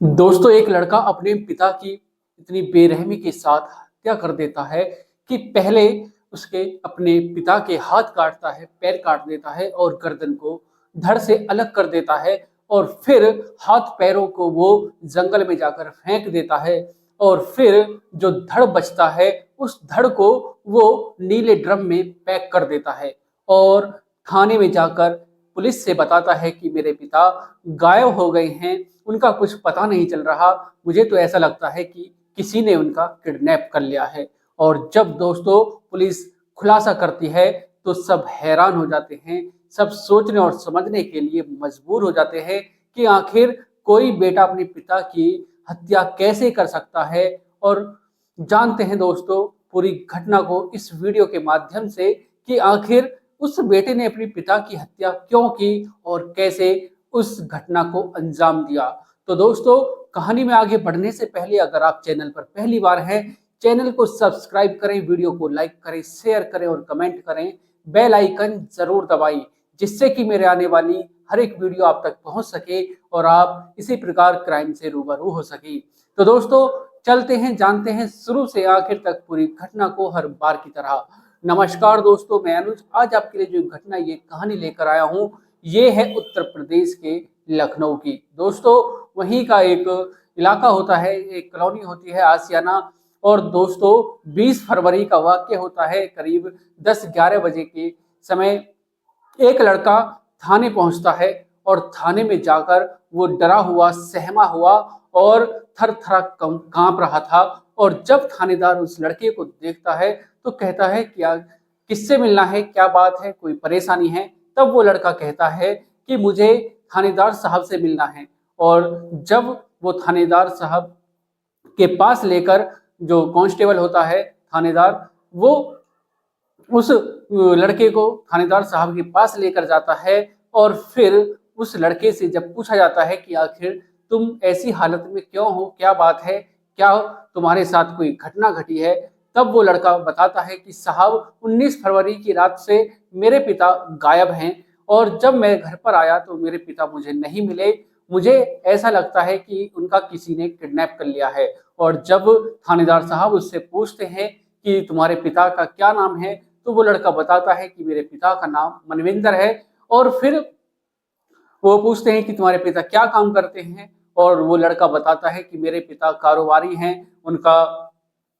दोस्तों, एक लड़का अपने पिता की इतनी बेरहमी के साथ हत्या कर देता है कि पहले उसके अपने पिता के हाथ काटता है, पैर काट देता है और गर्दन को धड़ से अलग कर देता है और फिर हाथ पैरों को वो जंगल में जाकर फेंक देता है और फिर जो धड़ बचता है उस धड़ को वो नीले ड्रम में पैक कर देता है और थाने में जाकर पुलिस से बताता है कि मेरे पिता गायब हो गए हैं, उनका कुछ पता नहीं चल रहा। मुझे तो ऐसा लगता है कि किसी ने उनका किडनैप कर लिया है। और जब दोस्तों पुलिस खुलासा करती है तो सब हैरान हो जाते हैं, सब सोचने और समझने के लिए मजबूर हो जाते हैं कि आखिर कोई बेटा अपने पिता की हत्या कैसे कर सकता है। और जानते हैं दोस्तों पूरी घटना को इस वीडियो के माध्यम से कि आखिर उस बेटे ने अपने पिता की हत्या क्यों की और कैसे उस घटना को अंजाम दिया। तो दोस्तों कहानी में आगे बढ़ने से पहले अगर आप चैनल पर पहली बार हैं, चैनल को सब्सक्राइब करें, वीडियो को लाइक करें, शेयर करें और कमेंट करें, बेल आइकन जरूर दबाएं जिससे कि मेरे आने वाली हर एक वीडियो आप तक पहुंच सके और आप इसी प्रकार क्राइम से रूबरू हो सके। तो दोस्तों चलते हैं, जानते हैं शुरू से आखिर तक पूरी घटना को हर बार की तरह। नमस्कार दोस्तों, मैं अनुज आज आपके लिए जो घटना ये कहानी लेकर आया हूँ ये है उत्तर प्रदेश के लखनऊ की। दोस्तों वहीं का एक इलाका होता है, एक कॉलोनी होती है आसियाना। और दोस्तों 20 फरवरी का वाक्य होता है, करीब 10-11 बजे के समय एक लड़का थाने पहुंचता है और थाने में जाकर वो डरा हुआ, सहमा हुआ और थर थर कांप रहा था। और जब थानेदार उस लड़के को देखता है तो कहता है क्या किससे मिलना है, क्या बात है, कोई परेशानी है। तब वो लड़का कहता है कि मुझे थानेदार साहब से मिलना है। और जब वो थानेदार साहब के पास लेकर, जो कांस्टेबल होता है थानेदार, वो उस लड़के को थानेदार साहब के पास लेकर जाता है और फिर उस लड़के से जब पूछा जाता है कि आखिर तुम ऐसी हालत में क्यों हो, क्या बात है, क्या तुम्हारे साथ कोई घटना घटी है। तब वो लड़का बताता है कि साहब 19 फरवरी की रात से मेरे पिता गायब हैं और जब मैं घर पर आया तो मेरे पिता मुझे नहीं मिले। मुझे ऐसा लगता है कि उनका किसी ने किडनैप कर लिया है। और जब थानेदार साहब उससे पूछते हैं कि तुम्हारे पिता का क्या नाम है तो वो लड़का बताता है कि मेरे पिता का नाम मनविंदर है। और फिर वो पूछते हैं कि तुम्हारे पिता क्या काम करते हैं और वो लड़का बताता है कि मेरे पिता कारोबारी हैं, उनका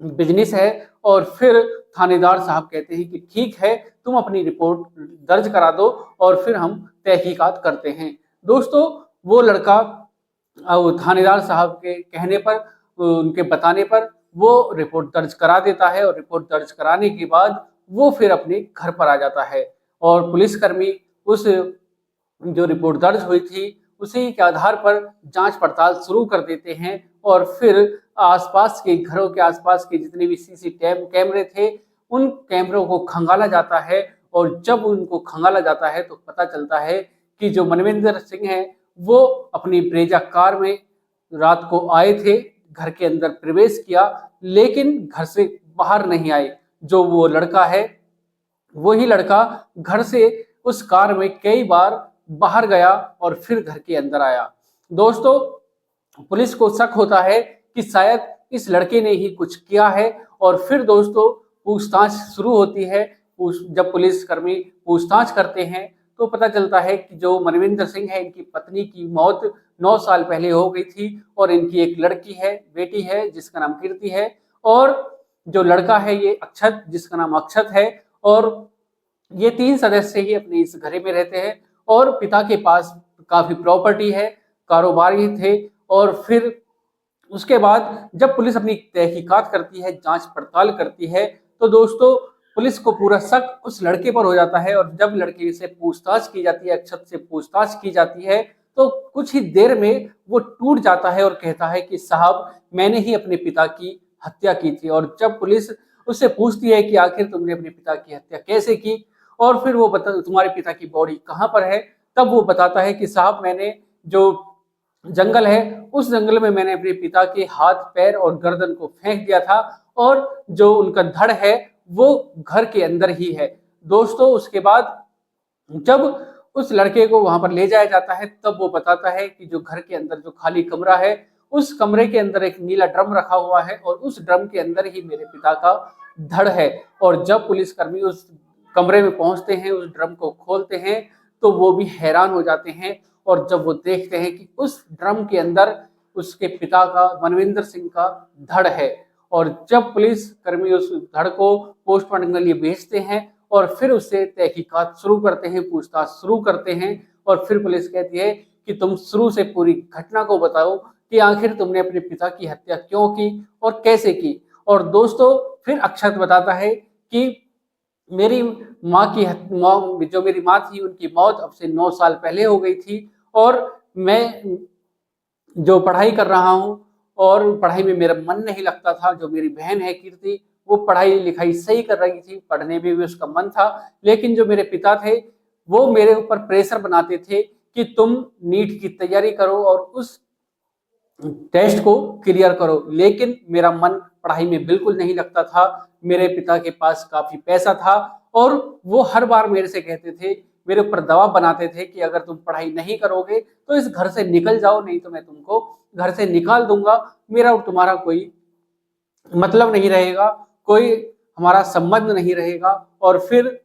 बिजनेस है। और फिर थानेदार साहब कहते हैं कि ठीक है, तुम अपनी रिपोर्ट दर्ज करा दो और फिर हम तहकीकात करते हैं। दोस्तों वो लड़का थानेदार साहब के कहने पर, उनके बताने पर वो रिपोर्ट दर्ज करा देता है और रिपोर्ट दर्ज कराने के बाद वो फिर अपने घर पर आ जाता है। और पुलिसकर्मी उस जो रिपोर्ट दर्ज हुई थी उसी के आधार पर जांच पड़ताल शुरू कर देते हैं। और फिर आसपास के घरों के आसपास के जितने भी सीसी कैमरे थे उन कैमरों को खंगाला जाता है। और जब उनको खंगाला जाता है तो पता चलता है कि जो मनविंदर सिंह है वो अपनी ब्रेजा कार में रात को आए थे, घर के अंदर प्रवेश किया लेकिन घर से बाहर नहीं आए। जो वो लड़का है वही लड़का घर से उस कार में कई बार बाहर गया और फिर घर के अंदर आया। दोस्तों पुलिस को शक होता है कि शायद इस लड़के ने ही कुछ किया है। और फिर दोस्तों पूछताछ शुरू होती है। जब पुलिसकर्मी पूछताछ करते हैं तो पता चलता है कि जो मनविंदर सिंह है इनकी पत्नी की मौत 9 साल पहले हो गई थी और इनकी एक लड़की है, बेटी है जिसका नाम कीर्ति है। और जो लड़का है ये अक्षत, जिसका नाम अक्षत है। और ये 3 सदस्य ही अपने इस घरे में रहते हैं और पिता के पास काफी प्रॉपर्टी है, कारोबारी थे। और फिर उसके बाद जब पुलिस अपनी तहकीकात करती है, जांच पड़ताल करती है, तो दोस्तों पुलिस को पूरा शक उस लड़के पर हो जाता है। और जब लड़के से पूछताछ की जाती है, अक्षत से पूछताछ की जाती है, तो कुछ ही देर में वो टूट जाता है और कहता है कि साहब मैंने ही अपने पिता की हत्या की थी। और जब पुलिस उससे पूछती है कि आखिर तुमने अपने पिता की हत्या कैसे की और फिर वो बता तुम्हारे पिता की बॉडी कहाँ पर है, तब वो बताता है कि साहब मैंने जो जंगल है उस जंगल में मैंने अपने पिता के हाथ, पैर और गर्दन को फेंक दिया था और जो उनका धड़ है वो घर के अंदर ही है। दोस्तों उसके बाद जब उस लड़के को वहां पर ले जाया जाता है तब वो बताता है कि जो घर के अंदर जो खाली कमरा है उस कमरे के अंदर एक नीला ड्रम रखा हुआ है और उस ड्रम के अंदर ही मेरे पिता का धड़ है। और जब पुलिसकर्मी उस कमरे में पहुंचते हैं, उस ड्रम को खोलते हैं, तो वो भी हैरान हो जाते हैं। और जब वो देखते हैं कि उस ड्रम के अंदर उसके पिता का, मनविंदर सिंह का धड़ है। और जब पुलिस कर्मी उस धड़ को पोस्टमार्टम के लिए भेजते हैं और फिर उससे तहकीकात शुरू करते हैं, पूछताछ शुरू करते हैं, और फिर पुलिस कहती है कि तुम शुरू से पूरी घटना को बताओ कि आखिर तुमने अपने पिता की हत्या क्यों की और कैसे की। और दोस्तों फिर अक्षत बताता है कि मेरी माँ की जो मेरी माँ थी, उनकी मौत अब से 9 साल पहले हो गई थी, और मैं जो पढ़ाई कर रहा हूँ और पढ़ाई में मेरा मन नहीं लगता था। जो मेरी बहन है कीर्ति, वो पढ़ाई लिखाई सही कर रही थी, पढ़ने में भी उसका मन था, लेकिन जो मेरे पिता थे वो मेरे ऊपर प्रेशर बनाते थे कि तुम नीट की तैयारी करो और उस टेस्ट को क्लियर करो। लेकिन मेरा मन पढ़ाई में बिल्कुल नहीं लगता था। मेरे पिता के पास काफी पैसा था और वो हर बार मेरे से कहते थे, मेरे ऊपर दबाव बनाते थे कि अगर तुम पढ़ाई नहीं करोगे तो इस घर से निकल जाओ, नहीं तो मैं तुमको घर से निकाल दूंगा, मेरा और तुम्हारा कोई मतलब नहीं रहेगा, कोई हमारा संबंध नहीं रहेगा। और फिर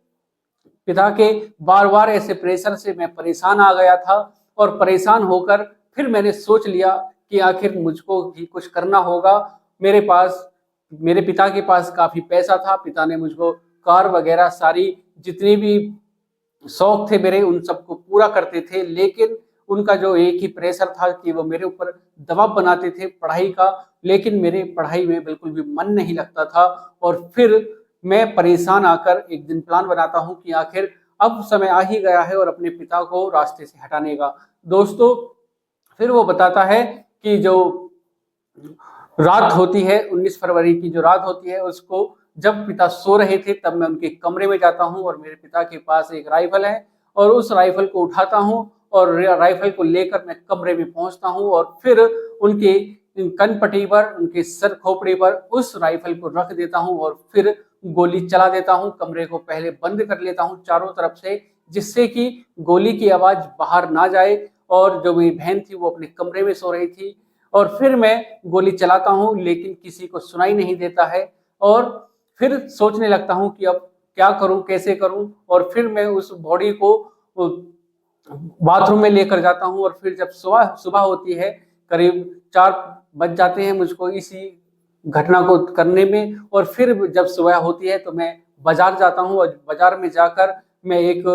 पिता के बार बार ऐसे प्रेशर से मैं परेशान आ गया था, और परेशान होकर फिर मैंने सोच लिया कि आखिर मुझको भी कुछ करना होगा। मेरे पिता के पास काफी पैसा था, पिता ने मुझको कार वगैरह सारी जितनी भी शौक थे मेरे, उन सबको पूरा करते थे। लेकिन उनका जो एक ही प्रेशर था कि वो मेरे ऊपर दबाव बनाते थे पढ़ाई का, लेकिन मेरे पढ़ाई में बिल्कुल भी मन नहीं लगता था। और फिर मैं परेशान आकर एक दिन प्लान बनाता हूँ कि आखिर अब समय आ ही गया है और अपने पिता को रास्ते से हटाने का। दोस्तों फिर वो बताता है कि जो रात होती है, 19 फरवरी की जो रात होती है, उसको जब पिता सो रहे थे तब मैं उनके कमरे में जाता हूँ और मेरे पिता के पास एक राइफल है, और उस राइफल को उठाता हूँ और राइफल को लेकर मैं कमरे में पहुंचता हूँ और फिर उनके कनपट्टी पर, उनके सर खोपड़ी पर उस राइफल को रख देता हूँ और फिर गोली चला देता हूँ। कमरे को पहले बंद कर लेता हूँ चारों तरफ से, जिससे कि गोली की आवाज बाहर ना जाए। और जो मेरी बहन थी वो अपने कमरे में सो रही थी, और फिर मैं गोली चलाता हूँ लेकिन किसी को सुनाई नहीं देता है। और फिर सोचने लगता हूँ कि अब क्या करूं, कैसे करूं। और फिर मैं उस बॉडी को बाथरूम में लेकर जाता हूं, और फिर जब सुबह होती है, करीब 4 बज जाते हैं मुझको इसी घटना को करने में। और फिर जब सुबह होती है तो मैं बाजार जाता हूं, और बाजार में जाकर मैं एक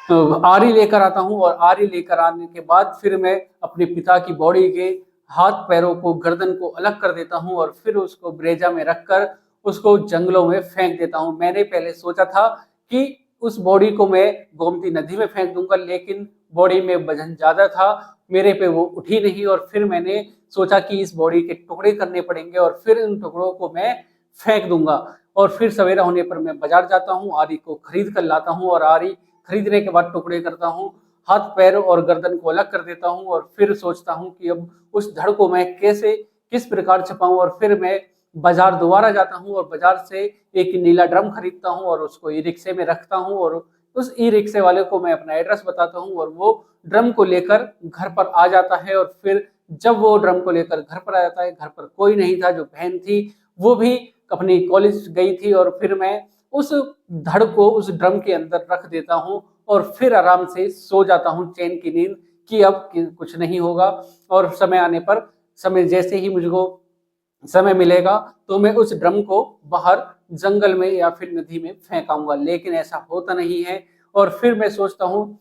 आरी लेकर आता हूं, और आरी लेकर आने के बाद फिर मैं अपने पिता की बॉडी के हाथ पैरों को, गर्दन को अलग कर देता हूं, और फिर उसको ब्रेजा में रखकर उसको जंगलों में फेंक देता हूं। मैंने पहले सोचा था कि उस बॉडी को मैं गोमती नदी में फेंक दूंगा, लेकिन बॉडी में वजन ज्यादा था, मेरे पे वो उठी नहीं। और फिर मैंने सोचा कि इस बॉडी के टुकड़े करने पड़ेंगे और फिर इन टुकड़ों को मैं फेंक दूंगा। और फिर सवेरा होने पर मैं बाजार जाता हूँ, आरी को खरीद कर लाता हूँ, और आरी खरीदने के बाद टुकड़े करता हूँ, हाथ पैर और गर्दन को अलग कर देता हूँ। और फिर सोचता हूँ कि अब उस धड़ को मैं कैसे, किस प्रकार छुपाऊं। और फिर मैं बाजार दोबारा जाता हूँ और बाजार से एक नीला ड्रम खरीदता हूँ और उसको ई रिक्शे में रखता हूँ, और उस ई रिक्शे वाले को मैं अपना एड्रेस बताता हूँ, और वो ड्रम को लेकर घर पर आ जाता है। और फिर जब वो ड्रम को लेकर घर पर आ जाता है, घर पर कोई नहीं था, जो बहन थी वो भी अपनी कॉलेज गई थी। और फिर मैं उस धड़ को उस ड्रम के अंदर रख देता हूँ और फिर आराम से सो जाता हूँ चैन की नींद कि अब कुछ नहीं होगा। और समय आने पर, समय जैसे ही मुझको समय मिलेगा तो मैं उस ड्रम को बाहर जंगल में या फिर नदी में फेंकाऊंगा, लेकिन ऐसा होता नहीं है। और फिर मैं सोचता हूँ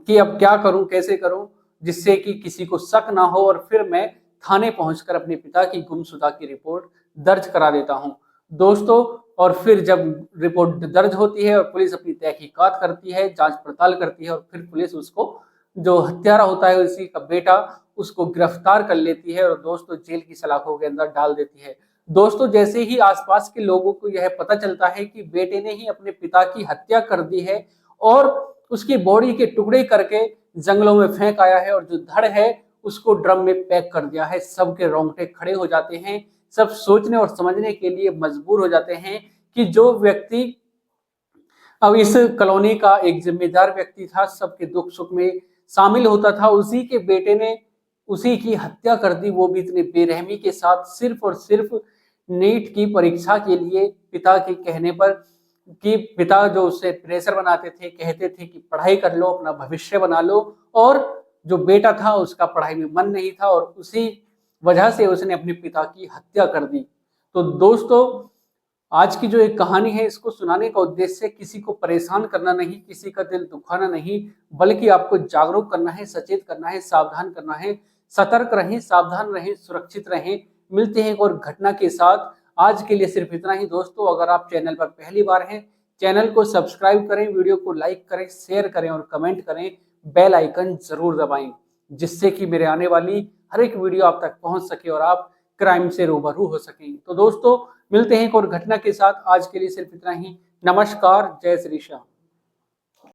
कि अब क्या करूं, कैसे करूं, जिससे कि किसी को शक ना हो। और फिर मैं थाने पहुंचकर अपने पिता की गुमशुदा की रिपोर्ट दर्ज करा देता हूं दोस्तों। और फिर जब रिपोर्ट दर्ज होती है और पुलिस अपनी तहकीकात करती है, जांच पड़ताल करती है, और फिर पुलिस उसको, जो हत्यारा होता है उसी का बेटा, उसको गिरफ्तार कर लेती है और दोस्तों जेल की सलाखों के अंदर डाल देती है। दोस्तों जैसे ही आसपास के लोगों को यह पता चलता है कि बेटे ने ही अपने पिता की हत्या कर दी है और उसकी बॉडी के टुकड़े करके जंगलों में फेंक आया है, और जो धड़ है उसको ड्रम में पैक कर दिया है, सबके रोंगटे खड़े हो जाते हैं। सब सोचने और समझने के लिए मजबूर हो जाते हैं कि जो व्यक्ति अब इस कॉलोनी का एक जिम्मेदार व्यक्ति था, सबके दुख सुख में शामिल होता था, उसी के बेटे ने उसी की हत्या कर दी, वो भी इतने बेरहमी के साथ, सिर्फ और सिर्फ नीट की परीक्षा के लिए पिता के कहने पर। कि पिता जो उससे प्रेशर बनाते थे, कहते थे कि पढ़ाई कर लो, अपना भविष्य बना लो, और जो बेटा था उसका पढ़ाई में मन नहीं था और उसी वजह से उसने अपने पिता की हत्या कर दी। तो दोस्तों, आज की जो एक कहानी है, इसको सुनाने का उद्देश्य किसी को परेशान करना नहीं, किसी का दिल दुखाना नहीं, बल्कि आपको जागरूक करना है, सचेत करना है, सावधान करना है। सतर्क रहें, सावधान रहें, सुरक्षित रहें। मिलते हैं एक और घटना के साथ। आज के लिए सिर्फ इतना ही दोस्तों। अगर आप चैनल पर पहली बार हैं, चैनल को सब्सक्राइब करें, वीडियो को लाइक करें, शेयर करें और कमेंट करें। बेल आइकन जरूर दबाएं, जिससे कि मेरे आने वाली हर एक वीडियो आप तक पहुंच सके और आप क्राइम से रूबरू हो सकें। तो दोस्तों, मिलते हैं एक और घटना के साथ। आज के लिए सिर्फ इतना ही। नमस्कार, जय श्री श्याम।